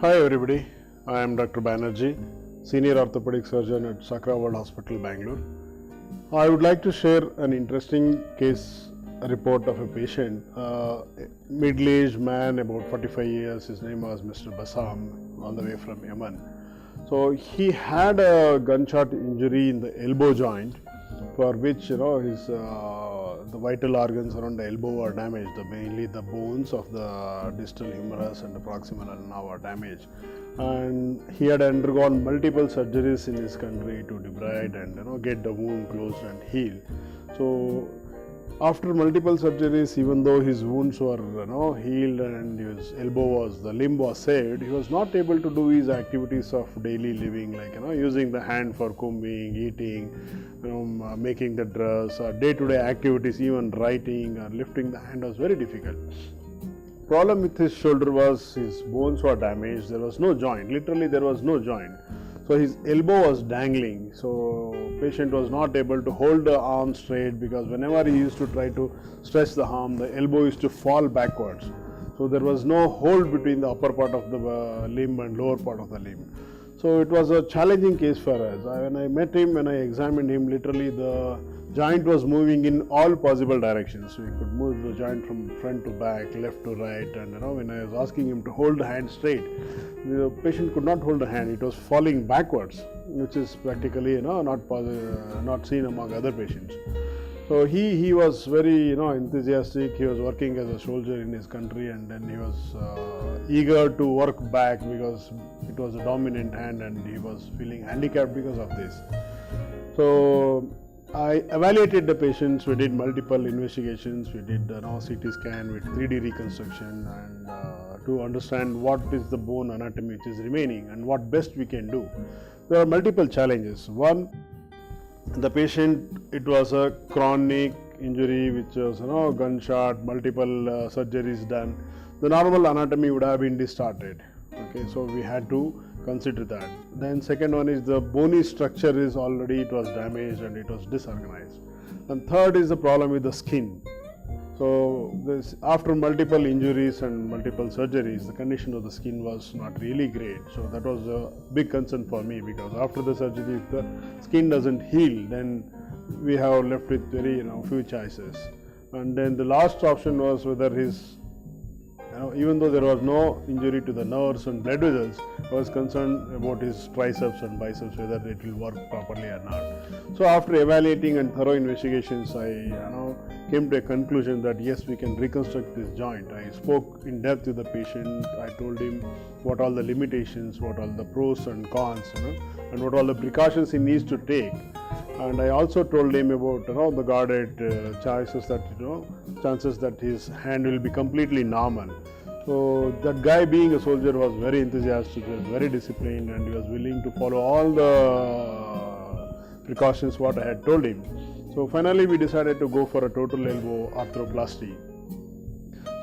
Hi everybody, I am Dr Banarji, Senior Orthopedic Surgeon at Sakra World Hospital, Bangalore. I would like to share an interesting case report of a patient, middle-aged man, about 45 years. His name was Mr. Basam, all the way from Yemen. So he had a gunshot injury in the elbow joint, for which his the vital organs around the elbow are damaged. Mainly the bones of the distal humerus and the proximal ulna are damaged, and he had undergone multiple surgeries in his country to debride and get the wound closed and heal. So after multiple surgeries, even though his wounds were healed and his the limb was saved, he was not able to do his activities of daily living, like using the hand for combing, eating, making the dress, or day-to-day activities, even writing or lifting the hand was very difficult. Problem with his shoulder was his bones were damaged. There was no joint. Literally, there was no joint. So his elbow was dangling. So patient was not able to hold the arm straight, because whenever he used to try to stretch the arm, the elbow used to fall backwards. So there was no hold between the upper part of the limb and lower part of the limb. So it was a challenging case for us. When I met him, when I examined him, literally the joint was moving in all possible directions. So he could move the joint from front to back, left to right, and when I was asking him to hold the hand straight, the patient could not hold the hand. It was falling backwards, which is practically not seen among other patients. So he was very enthusiastic. He was working as a soldier in his country, and then he was eager to work back because it was a dominant hand, and he was feeling handicapped because of this. So I evaluated the patients. We did multiple investigations. We did CT scan with 3D reconstruction, and to understand what is the bone anatomy which is remaining and what best we can do. There are multiple challenges. One, the patient, it was a chronic injury which was gunshot, multiple surgeries done. The normal anatomy would have been distorted. Okay, so we had to consider that. Then second one is the bony structure is already, it was damaged and it was disorganized. And third is the problem with the skin. So this, after multiple injuries and multiple surgeries, the condition of the skin was not really great. So that was a big concern for me, because after the surgery, if the skin doesn't heal, then we have left with very few choices. And then the last option was whether his even though there was no injury to the nerves and blood vessels, I was concerned about his triceps and biceps, whether it will work properly or not. So after evaluating and thorough investigations, I came to a conclusion that yes, we can reconstruct this joint. I spoke in depth with the patient. I told him what all the limitations, what all the pros and cons, and what all the precautions he needs to take. And I also told him about the guarded chances that his hand will be completely normal. So that guy, being a soldier, was very enthusiastic, was very disciplined, and he was willing to follow all the precautions what I had told him. So finally we decided to go for a total elbow arthroplasty.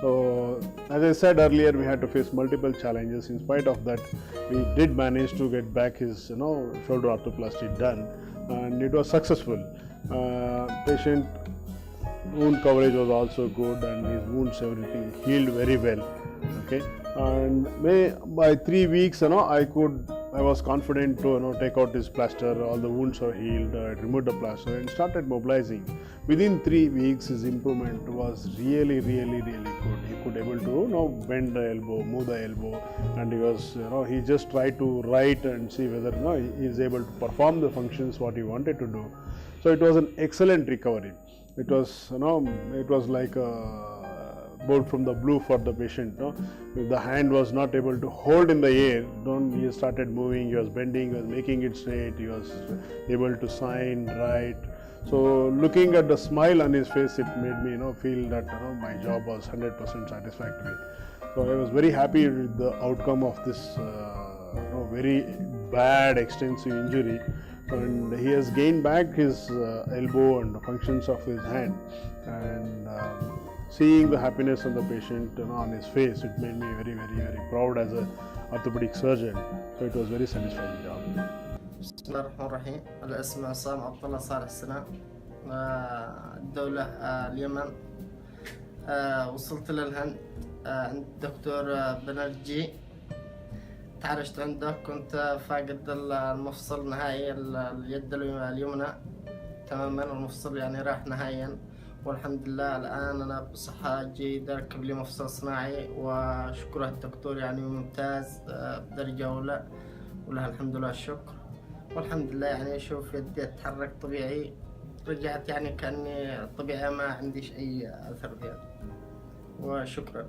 So as I said earlier, we had to face multiple challenges. In spite of that, we did manage to get back his shoulder arthroplasty done, and it was successful. Patient wound coverage was also good, and his wounds, everything healed very well. Okay, and by 3 weeks, I was confident to take out his plaster. All the wounds are healed. I removed the plaster and started mobilizing. Within 3 weeks, his improvement was really good. He could able to bend the elbow, move the elbow, and he was he just tried to write and see whether he is able to perform the functions what he wanted to do. So it was an excellent recovery. It was it was like a bolt from the blue for the patient. If the hand was not able to hold in the air, he started moving, he was bending, he was making it straight, he was able to sign, write. So looking at the smile on his face, it made me feel that my job was 100% satisfactory. So I was very happy with the outcome of this very bad extensive injury, and he has gained back his elbow and the functions of his hand. And seeing the happiness of the patient on his face, it made me very proud as an orthopedic surgeon. So it was very satisfying job. بسم الله الرحمن الرحيم. الاسم عصام عبد الله صالح السنة، الدولة اليمن. وصلت للهند عند الدكتور بنرجي. تعالجت عنده. كنت فاقد المفصل نهائي، اليد اليمنى تماما، المفصل يعني راح نهائيا. والحمد لله الآن أنا بصحة جيدة، ركب لي مفصل صناعي وشكره الدكتور يعني ممتاز بدرجة أولى، ولها الحمد لله الشكر. والحمد لله يعني أشوف يدي تتحرك طبيعي، رجعت يعني كأني طبيعي، ما عنديش أي أثر يعني. وشكرا.